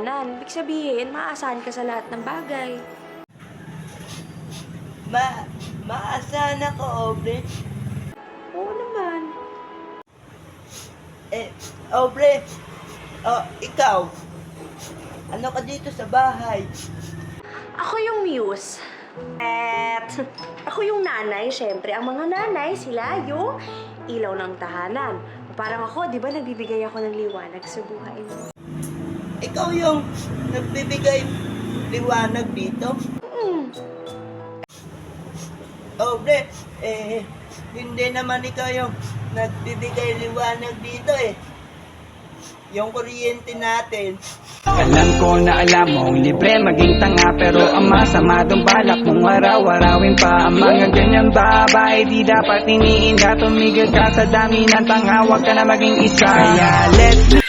tahanan. Ibig sabihin, maaasahan ka sa lahat ng bagay. Maasahan ako, Obre. Oo naman. Obre, ikaw, ano ka dito sa bahay? Ako yung muse. At ako yung nanay, syempre. Ang mga nanay, sila yung ilaw ng tahanan. Parang ako, di ba, nagbibigay ako ng liwanag sa buhay mo. Ikaw yung nagbibigay liwanag dito? Obre, hindi naman ikaw yung nagbibigay liwanag dito eh. Yung kuryente natin. Alam ko na alam mong libre maging tanga, pero ang masama dong balak mong araw-arawin pa. Ang mga ganyan babae di dapat iniinda. Tumigil ka sa dami ng tanga, huwag ka na maging isa. Kaya let's